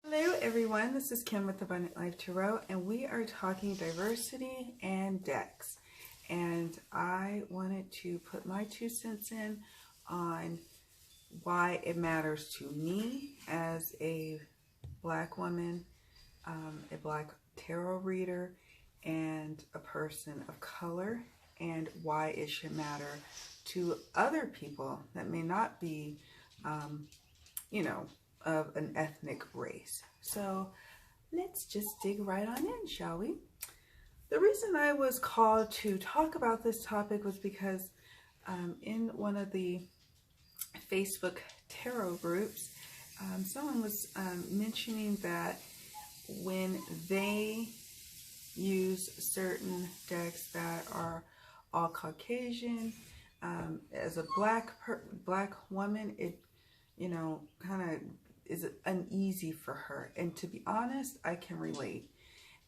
Hello everyone, this is Kim with Abundant Life Tarot, and we are talking diversity and decks. And I wanted to put my 2 cents in on why it matters to me as a Black woman, a Black tarot reader, and a person of color, and why it should matter to other people that may not be, of an ethnic race. So let's just dig right on in, shall we? The reason I was called to talk about this topic was because in one of the Facebook tarot groups, someone was mentioning that when they use certain decks that are all Caucasian, as a black woman, it kind of is uneasy for her. And to be honest, I can relate.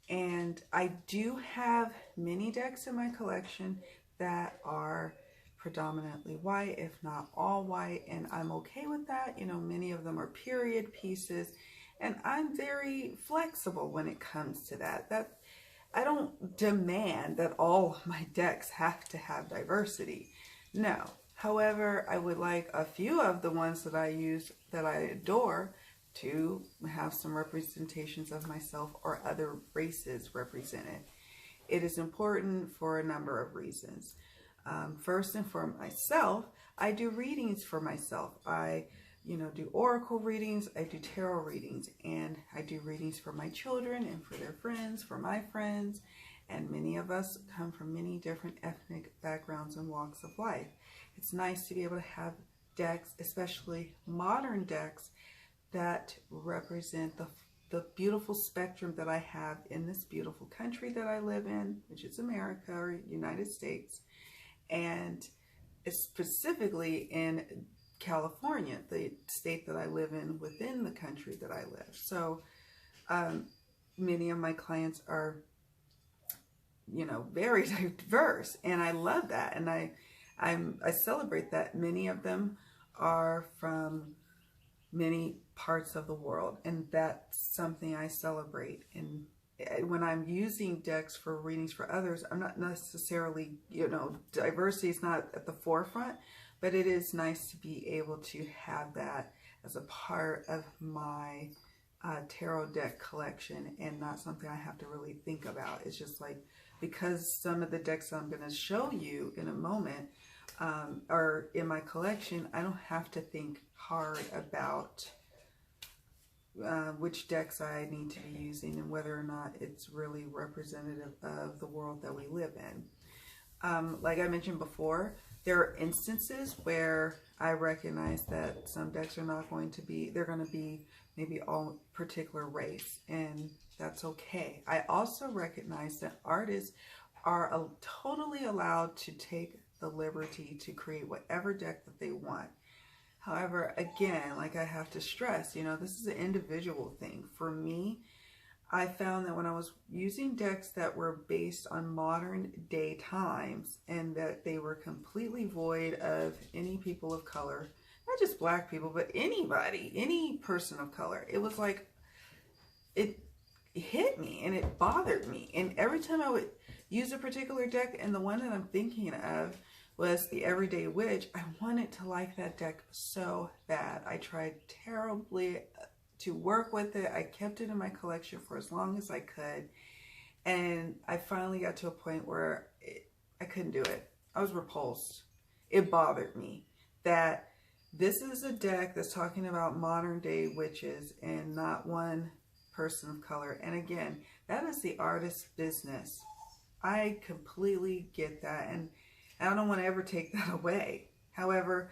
And I do have many decks in my collection that are predominantly white, if not all white, and I'm okay with that. Many of them are period pieces, and I'm very flexible when it comes to that. I don't demand that all of my decks have to have diversity. No. However, I would like a few of the ones that I use, that I adore, to have some representations of myself or other races represented. It is important for a number of reasons. First and for myself, I do readings for myself. I do oracle readings, I do tarot readings, and I do readings for my children and for their friends, for my friends, and many of us come from many different ethnic backgrounds and walks of life. It's nice to be able to have decks, especially modern decks, that represent the beautiful spectrum that I have in this beautiful country that I live in, which is America, or United States, and specifically in California, the state that I live in within the country that I live. So many of my clients are, very diverse, and I love that, and I celebrate that. Many of them are from many parts of the world, and that's something I celebrate. And when I'm using decks for readings for others, I'm not necessarily, diversity is not at the forefront, but it is nice to be able to have that as a part of my tarot deck collection, and not something I have to really think about. It's just like, because some of the decks I'm going to show you in a moment are in my collection, I don't have to think hard about which decks I need to be using and whether or not it's really representative of the world that we live in. Like I mentioned before, there are instances where I recognize that some decks are not going to be, they're going to be maybe all particular race, and that's okay. I also recognize that artists are totally allowed to take the liberty to create whatever deck that they want. However, again, like I have to stress, this is an individual thing. For me, I found that when I was using decks that were based on modern day times, and that they were completely void of any people of color, not just Black people, but anybody, any person of color, it was like, it hit me and it bothered me. And every time I would use a particular deck, and the one that I'm thinking of was the Everyday Witch, I wanted to like that deck so bad. I tried terribly to work with it. I kept it in my collection for as long as I could, and I finally got to a point where I couldn't do it. I was repulsed. It bothered me that this is a deck that's talking about modern day witches and not one person of color. And again, that is the artist's business. I completely get that, and I don't want to ever take that away. However,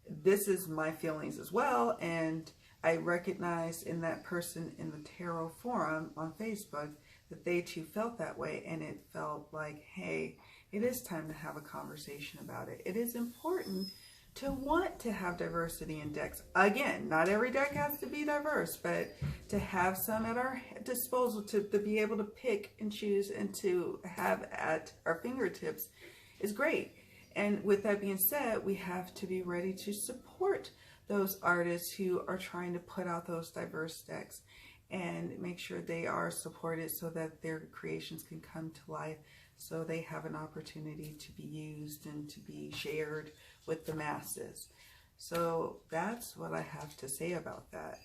this is my feelings as well, and I recognized in that person in the tarot forum on Facebook that they too felt that way, and it felt like, hey, it is time to have a conversation about it. It is important to want to have diversity in decks. Again, not every deck has to be diverse, but to have some at our disposal, to be able to pick and choose and to have at our fingertips is great. And with that being said, we have to be ready to support those artists who are trying to put out those diverse decks. and make sure they are supported so that their creations can come to life, so they have an opportunity to be used and to be shared with the masses. So that's what I have to say about that.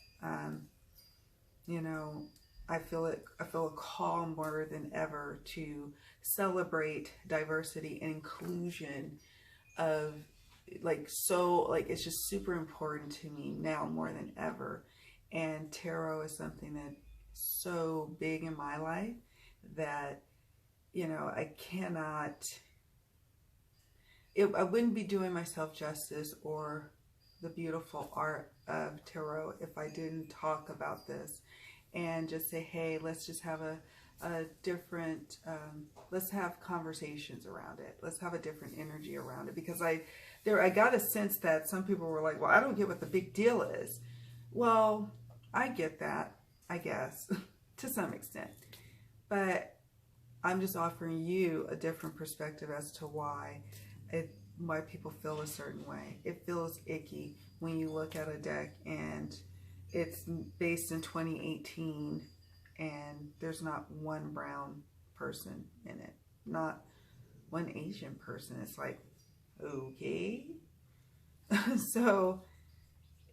You know, I feel a call more than ever to celebrate diversity and inclusion of it's just super important to me now more than ever. And tarot is something that's so big in my life that, you know, I wouldn't be doing myself justice or the beautiful art of tarot if I didn't talk about this and just say, hey, let's just have a different, let's have conversations around it. Let's have a different energy around it, because I got a sense that some people were like, well, I don't get what the big deal is. Well, I get that, I guess, to some extent, but I'm just offering you a different perspective as to why people feel a certain way. It feels icky when you look at a deck and it's based in 2018 and there's not one brown person in it, not one Asian person. It's like, okay. So,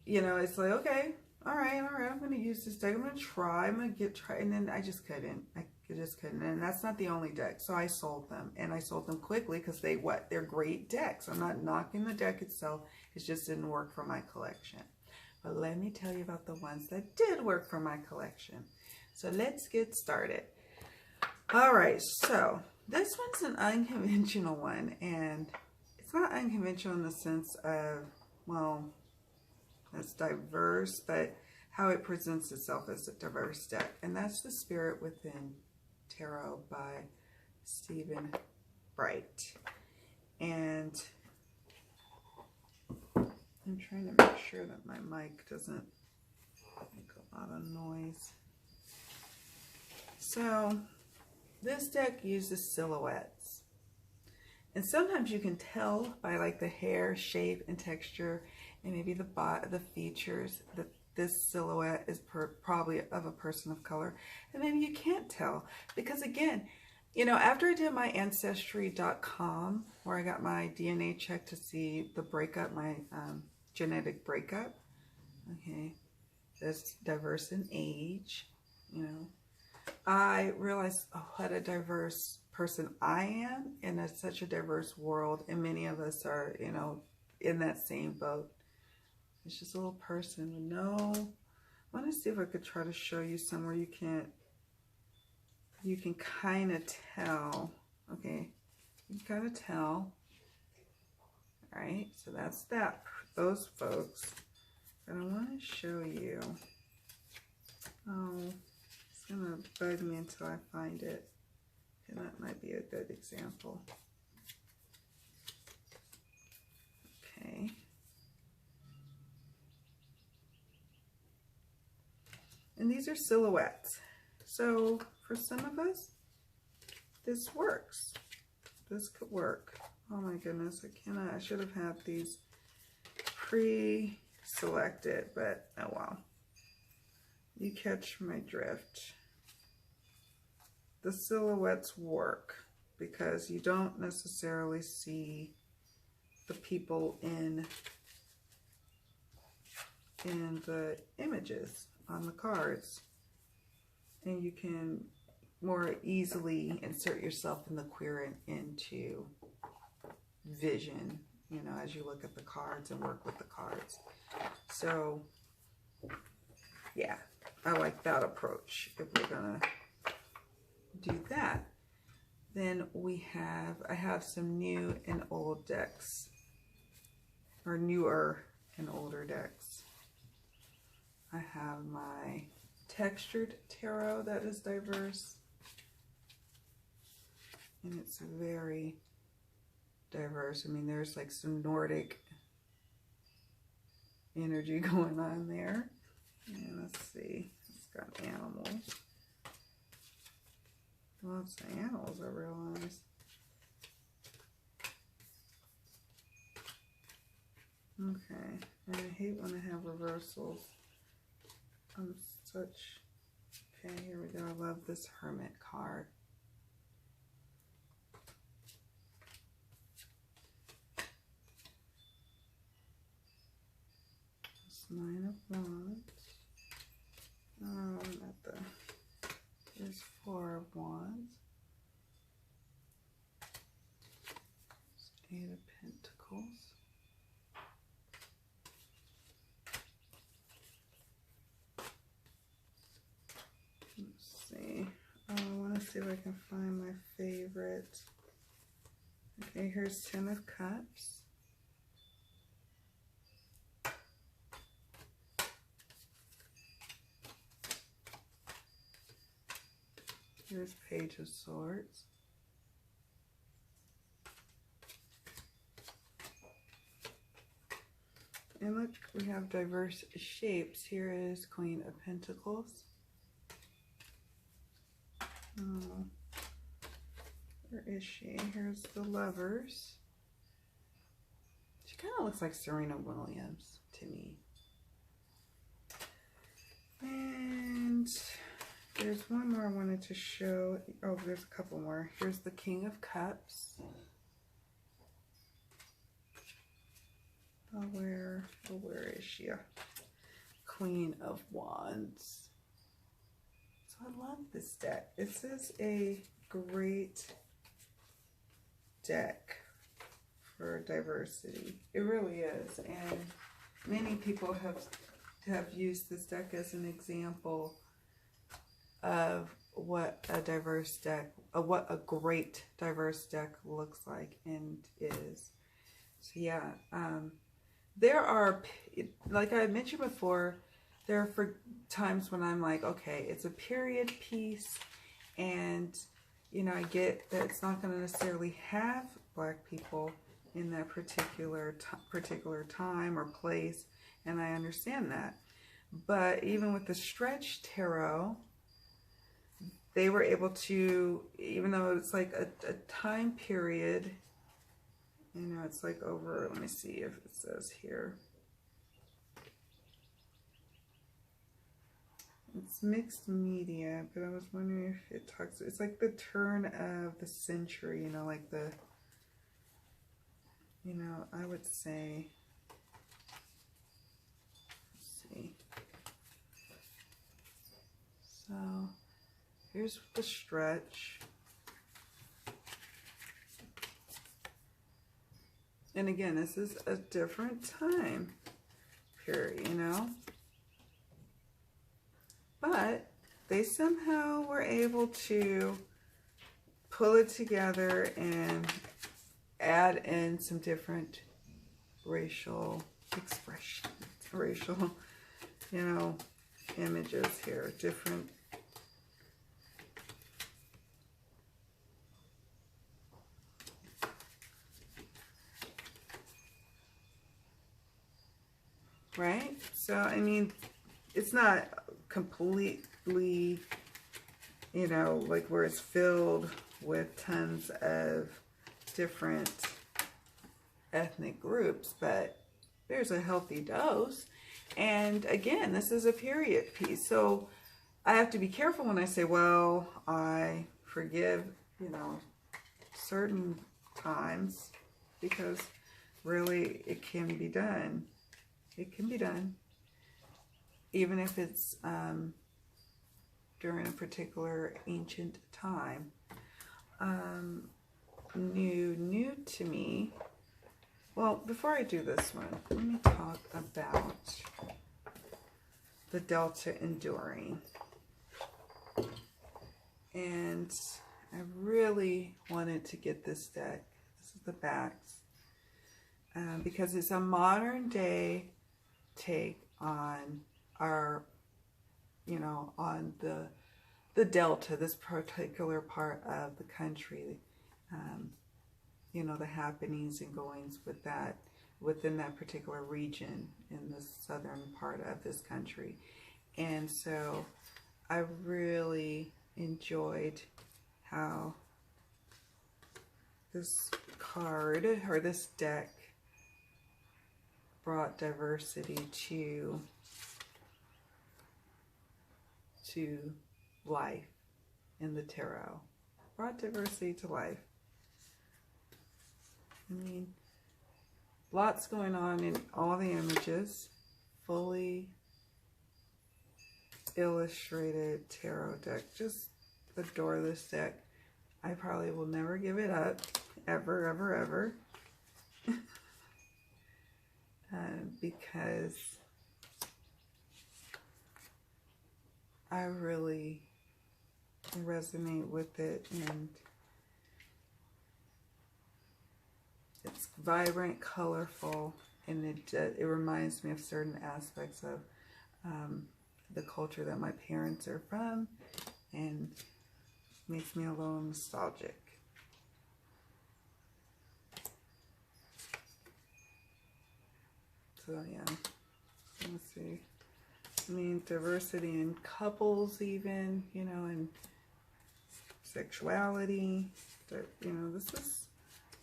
you know, it's like, okay, all right, I'm going to use this deck. I'm going to try. And then I just couldn't. I just couldn't. And that's not the only deck. So I sold them, and I sold them quickly because they're great decks. I'm not knocking the deck itself. It just didn't work for my collection. But let me tell you about the ones that did work for my collection. So let's get started. All right, so this one's an unconventional one, and it's not unconventional in the sense of, well, it's diverse, but how it presents itself as a diverse deck. And that's the Spirit Within Tarot by Stephen Bright. And I'm trying to make sure that my mic doesn't make a lot of noise. So this deck uses silhouettes. And sometimes you can tell by like the hair shape and texture and maybe the features that this silhouette is probably of a person of color. And maybe you can't tell because, again, you know, after I did my Ancestry.com, where I got my DNA check to see the breakup, my genetic breakup, okay, that's diverse in age, you know, I realized what a diverse person I am in such a diverse world, and many of us are, you know, in that same boat. It's just a little person with no. I want to see if I could try to show you somewhere you can kind of tell. Okay, you can kind of tell. All right, so that's those folks. But I want to show you. Oh, it's gonna bug me until I find it. And that might be a good example. Okay. And these are silhouettes. So for some of us, this works. This could work. Oh my goodness, I should have had these pre-selected, but oh well. You catch my drift. The silhouettes work because you don't necessarily see the people in the images on the cards, and you can more easily insert yourself in the queer into vision, you know, as you look at the cards and work with the cards. So yeah, I like that approach. If we're gonna do that, then I have some new and old decks, or newer and older decks. I have my textured tarot that is diverse, and it's very diverse. I mean, there's like some Nordic energy going on there. And let's see, it's got animals. Lots of animals, I realize. Okay, and I hate when I have reversals. I'm such Okay, here we go. I love this Hermit card. It's 9 of Wands. There's 4 of Wands. 8 of Pentacles. Let's see. I want to see if I can find my favorite. Okay, here's 10 of Cups. Here's Page of Swords. And look, we have diverse shapes. Here is Queen of Pentacles. Oh, where is she? Here's the Lovers. She kind of looks like Serena Williams to me. And there's one more I wanted to show. Oh, there's a couple more. Here's the King of Cups. Oh, where is she? Queen of Wands. So I love this deck. This is a great deck for diversity. It really is. And many people have used this deck as an example of what a diverse deck, what a great diverse deck looks like and is. So yeah, there are, like I mentioned before, there are for times when I'm like, okay, it's a period piece, and you know, I get that it's not going to necessarily have Black people in that particular time or place, and I understand that. But even with the Stretch Tarot, they were able to, even though it's like a time period, you know, it's like over, let me see if it says here. It's mixed media, but I was wondering if it talks, it's like the turn of the century, you know, like the, you know, I would say, let's see. So here's the Stretch. And again, this is a different time period, you know. But they somehow were able to pull it together and add in some different racial expressions, racial, you know, images here, different. Right? So, I mean, it's not completely, you know, like where it's filled with tons of different ethnic groups, but there's a healthy dose. And again, this is a period piece. So I have to be careful when I say, well, I forgive, you know, certain times, because really it can be done. It can be done, even if it's during a particular ancient time. New to me. Well, before I do this one, let me talk about the Delta Enduring. And I really wanted to get this deck. This is the backs. Because it's a modern day take on our, you know, on the Delta, this particular part of the country, you know, the happenings and goings with that, within that particular region in the southern part of this country. And so I really enjoyed how this card, or this deck, brought diversity to life in the tarot. Brought diversity to life. I mean, lots going on in all the images. Fully illustrated tarot deck. Just adore this deck. I probably will never give it up. Ever, ever, ever. Because I really resonate with it, and it's vibrant, colorful, and it reminds me of certain aspects of the culture that my parents are from, and makes me a little nostalgic. So yeah, let's see. I mean, diversity in couples even, you know, and sexuality. You know, this is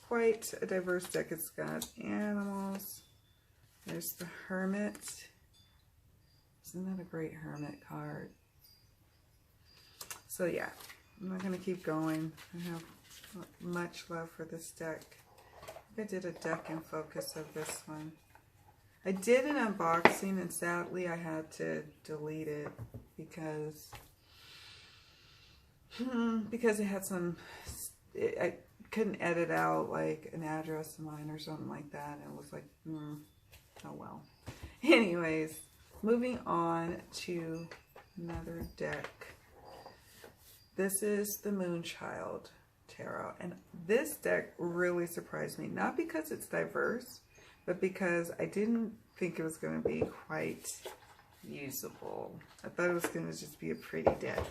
quite a diverse deck. It's got animals. There's the Hermit. Isn't that a great Hermit card? So yeah, I'm not going to keep going. I have much love for this deck. I did a deck in focus of this one. I did an unboxing, and sadly I had to delete it because it had some, I couldn't edit out like an address of mine or something like that, and it was like, oh well. Anyways, moving on to another deck. This is the Moonchild Tarot, and this deck really surprised me, not because it's diverse, but because I didn't think it was going to be quite usable. I thought it was going to just be a pretty deck.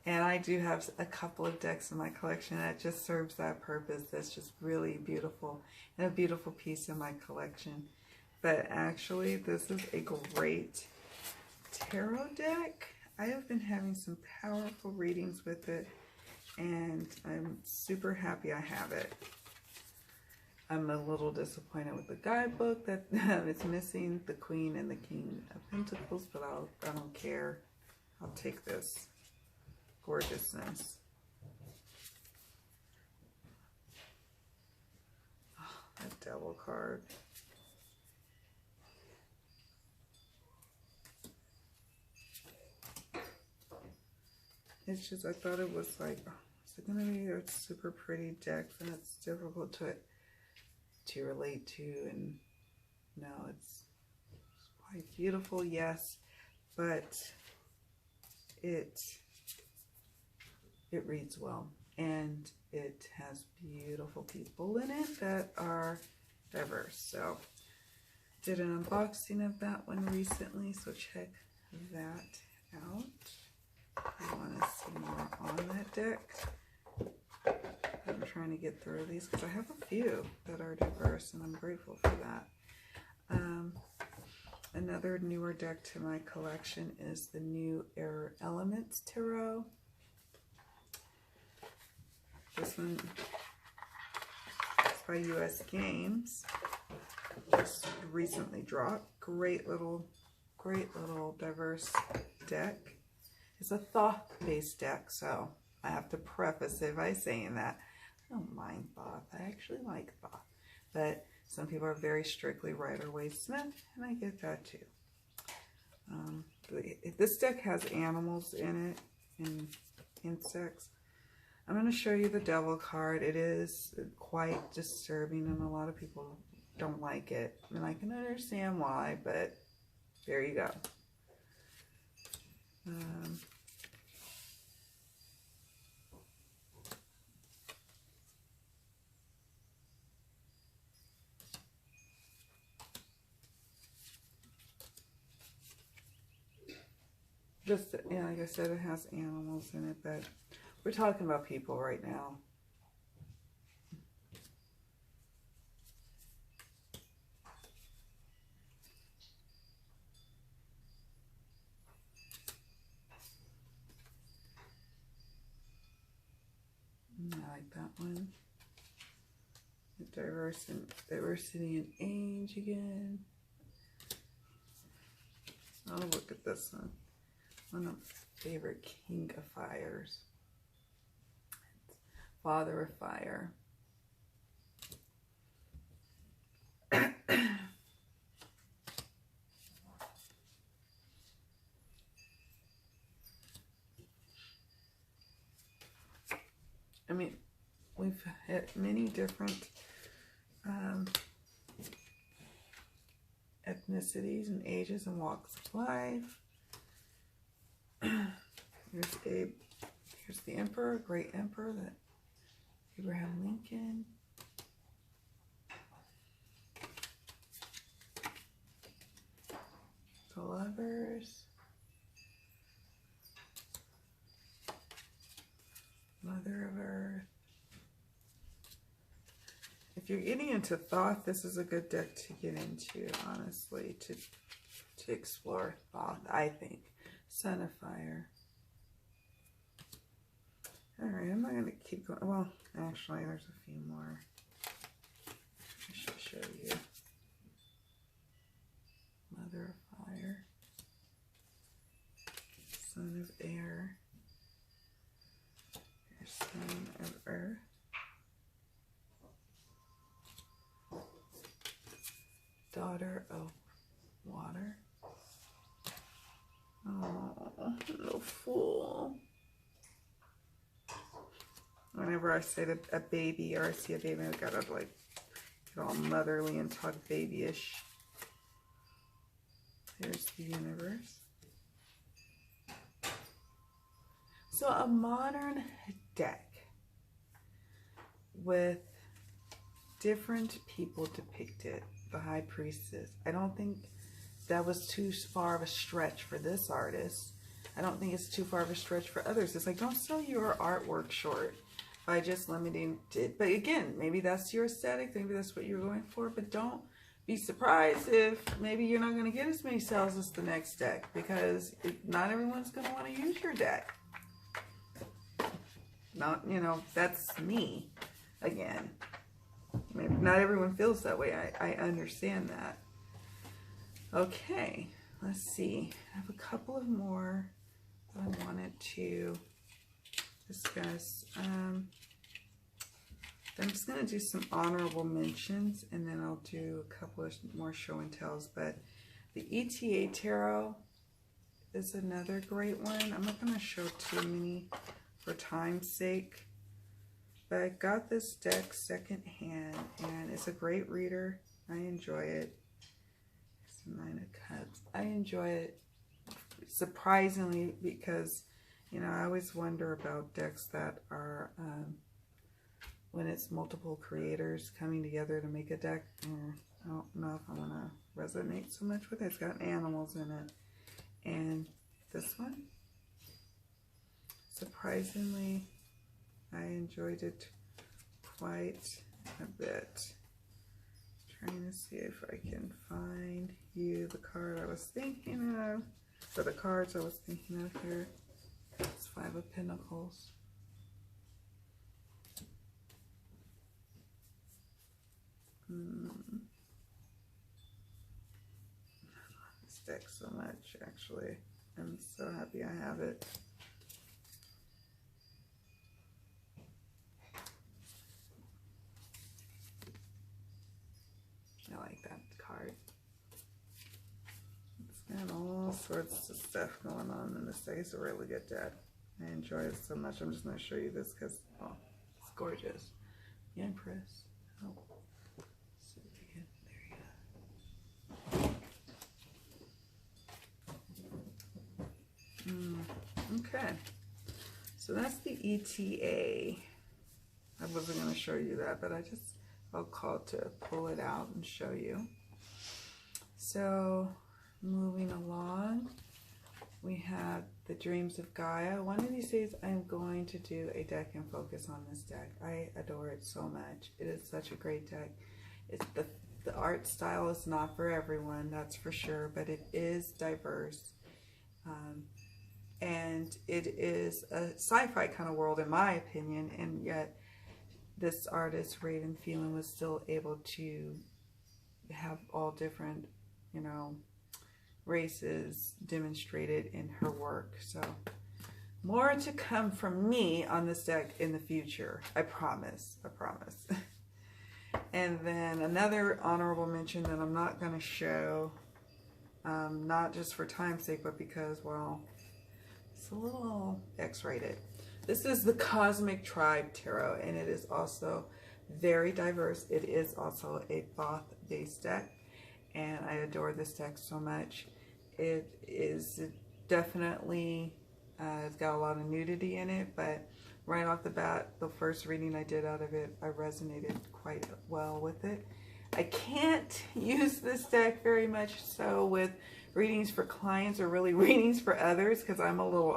And I do have a couple of decks in my collection that just serves that purpose. That's just really beautiful and a beautiful piece in my collection. But actually, this is a great tarot deck. I have been having some powerful readings with it, and I'm super happy I have it. I'm a little disappointed with the guidebook that it's missing the Queen and the King of Pentacles, but I don't care. I'll take this gorgeousness. Oh, that Devil card. It's just, I thought it was like, oh, is it going to be a super pretty deck that's difficult to relate to? And no, it's quite beautiful, yes, but it reads well, and it has beautiful people in it that are diverse. So did an unboxing of that one recently, so check that out if you want to see more on that deck. I'm trying to get through these because I have a few that are diverse, and I'm grateful for that. Another newer deck to my collection is the New Air Elements Tarot. This one is by US Games. Just recently dropped. Great little diverse deck. It's a Thoth-based deck, so I have to preface it by saying that I don't mind Thoth. I actually like Thoth. But some people are very strictly Rider-Waite-Smith, and I get that too. This deck has animals in it and insects. I'm going to show you the Devil card. It is quite disturbing, and a lot of people don't like it. And I can understand why, but there you go. Just, yeah, like I said, it has animals in it, but we're talking about people right now. I like that one. Diversity in age again. Oh, look at this one. One of favorite king of fires. Father of fire. I mean, we've had many different ethnicities and ages and walks of life. Here's the emperor, great emperor, that Abraham Lincoln. The lovers. Mother of Earth. If you're getting into Thoth, this is a good deck to get into, honestly, to explore Thoth, I think. Son of Fire. Alright, I'm not going to keep going. Well, actually, there's a few more I should show you. Mother of Fire. Son of Air. Son of Earth. Daughter of Water. Oh, no fool. Whenever I say that a baby, or I see a baby, I gotta like get all motherly and talk babyish. Here's the universe. So a modern deck with different people depicted. The High Priestess. I don't think that was too far of a stretch for this artist. I don't think it's too far of a stretch for others. It's like, don't sell your artwork short by just limiting it. But again, maybe that's your aesthetic. Maybe that's what you're going for. But don't be surprised if maybe you're not going to get as many sales as the next deck, because not everyone's going to want to use your deck. Not, you know, that's me again. Maybe not everyone feels that way. I understand that. Okay, let's see. I have a couple of more that I wanted to discuss. I'm just going to do some honorable mentions, and then I'll do a couple of more show and tells. But the ETA Tarot is another great one. I'm not going to show too many for time's sake. But I got this deck secondhand, and it's a great reader. I enjoy it. It's the Nine of Cups. I enjoy it surprisingly, because, you know, I always wonder about decks that are, when it's multiple creators coming together to make a deck. I don't know if I'm going to resonate so much with it. It's got animals in it. And this one, surprisingly, I enjoyed it quite a bit. Trying to see if I can find you the card I was thinking of, or the cards I was thinking of here. It's Five of Pentacles. This deck so much, actually. I'm so happy I have it. I like that card. It's got all sorts of stuff going on in this deck. It's a really good deck. I enjoy it so much. I'm just going to show you this because, oh, it's gorgeous. The Empress. Oh, so there you go. Okay. So that's the ETA. I wasn't going to show you that, but I just felt called to pull it out and show you. So, moving along, we have the Dreams of Gaia. One of these days, I'm going to do a deck and focus on this deck. I adore it so much. It is such a great deck. It's the art style is not for everyone, that's for sure, but it is diverse. And it is a sci-fi kind of world, in my opinion, and yet this artist, Raven Phelan, was still able to have all different, you know, races demonstrated in her work. So more to come from me on this deck in the future. I promise. I promise. And then another honorable mention that I'm not going to show, not just for time's sake, but because, well, it's a little X-rated. This is the Cosmic Tribe Tarot, and it is also very diverse. It is also a Thoth-based deck, and I adore this deck so much. It is definitely, it's got a lot of nudity in it, but right off the bat, the first reading I did out of it, I resonated quite well with it. I can't use this deck very much so with readings for clients or really readings for others, because I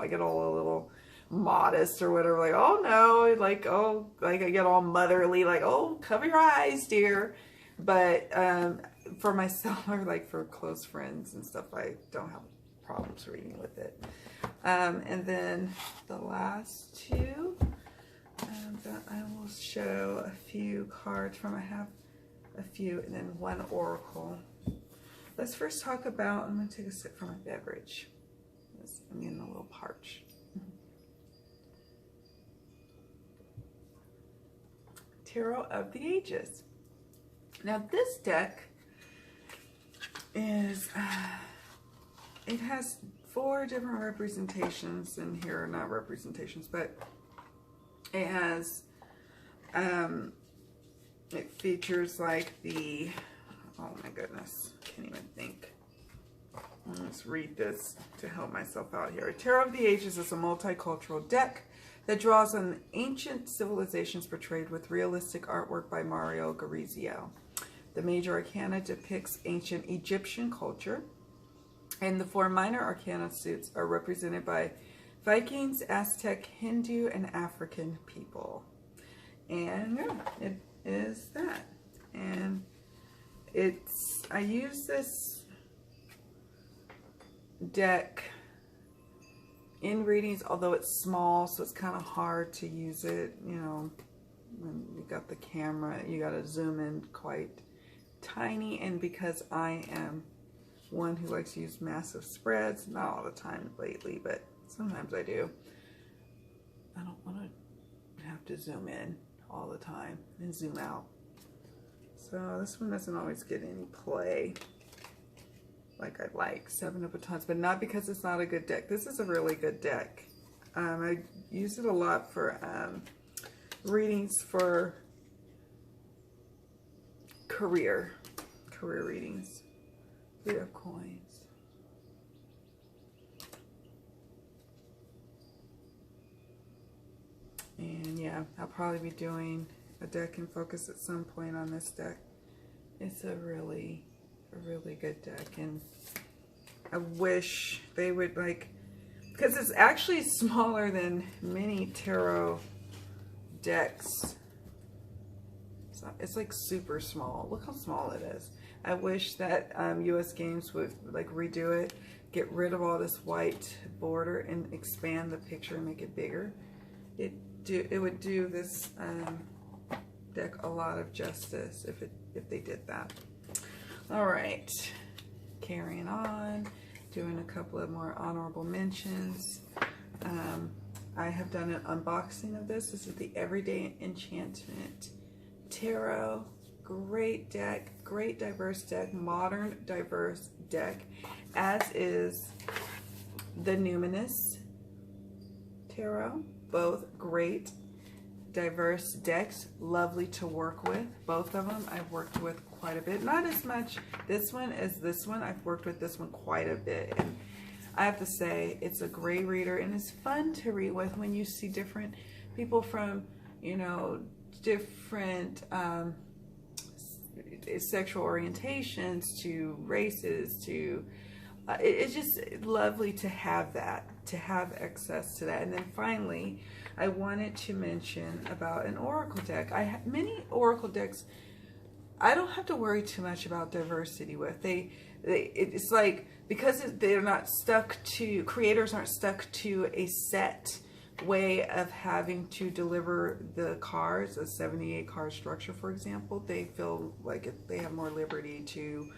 get all a little modest or whatever, like, oh no, like, oh, like I get all motherly, like, oh, cover your eyes, dear. But for myself, or like for close friends and stuff, I don't have problems reading with it. And then the last two that I will show a few cards from. I have a few, and then one oracle. Let's first talk about, I'm going to take a sip from my beverage. I'm getting a little parched. Tarot of the Ages. Now this deck is, it has 4 different representations in here, not representations, but it has, it features like the, oh my goodness, can't even think. Let's read this to help myself out here. Tarot of the Ages is a multicultural deck that draws on ancient civilizations portrayed with realistic artwork by Mario Garizio. The major arcana depicts ancient Egyptian culture, and the 4 minor arcana suits are represented by Vikings, Aztec, Hindu, and African people. And yeah, it is that. And it's, I use this deck in readings, although it's small, so it's kind of hard to use it, you know, when you got the camera, you got to zoom in quite tiny. And because I am one who likes to use massive spreads, not all the time lately, but sometimes I do, I don't want to have to zoom in all the time and zoom out. So this one doesn't always get any play like I like, 7 of Batons, but not because it's not a good deck. This is a really good deck. I use it a lot for readings for career readings. 3 of Coins. And yeah, I'll probably be doing a deck in focus at some point on this deck. It's a really good deck, and I wish they would, like, because it's actually smaller than many tarot decks. It's like super small. Look how small it is. I wish that US Games would like redo it, get rid of all this white border and expand the picture and make it bigger. It would do this deck a lot of justice if they did that. All right, carrying on, doing a couple of more honorable mentions. I have done an unboxing of this. This is the Everyday Enchantment Tarot. Great deck, great diverse deck, modern diverse deck, as is the Numinous Tarot. Both great diverse decks, lovely to work with. Both of them I've worked with quite a bit. Not as much this one as this one. I've worked with this one quite a bit, and I have to say it's a great reader, and it's fun to read with when you see different people from, you know, different sexual orientations to races to it's just lovely to have that, to have access to that. And then finally, I wanted to mention about an oracle deck. I have many oracle decks I don't have to worry too much about diversity with. It's like, because they're not stuck to, creators aren't stuck to a set way of having to deliver the cards, a 78 card structure, for example. They feel like they have more liberty to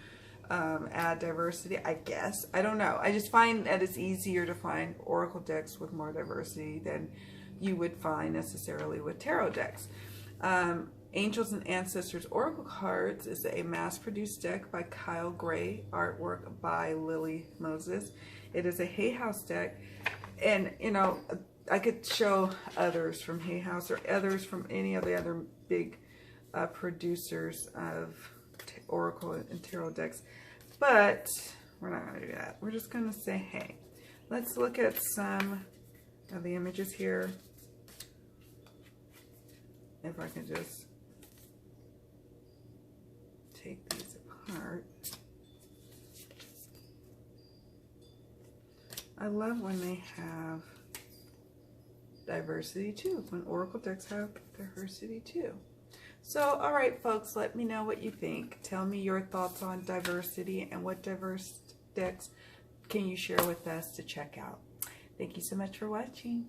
add diversity, I guess. I don't know. I just find that it's easier to find oracle decks with more diversity than you would find necessarily with tarot decks. Angels and Ancestors Oracle Cards is a mass-produced deck by Kyle Gray, artwork by Lily Moses. It is a Hay House deck, and you know, I could show others from Hay House or others from any of the other big producers of Oracle and Tarot decks, but we're not going to do that. We're just going to say, hey, let's look at some of the images here. If I can just take these apart. I love when they have diversity too, when Oracle decks have diversity too. So, all right, folks, let me know what you think. Tell me your thoughts on diversity and what diverse decks can you share with us to check out. Thank you so much for watching.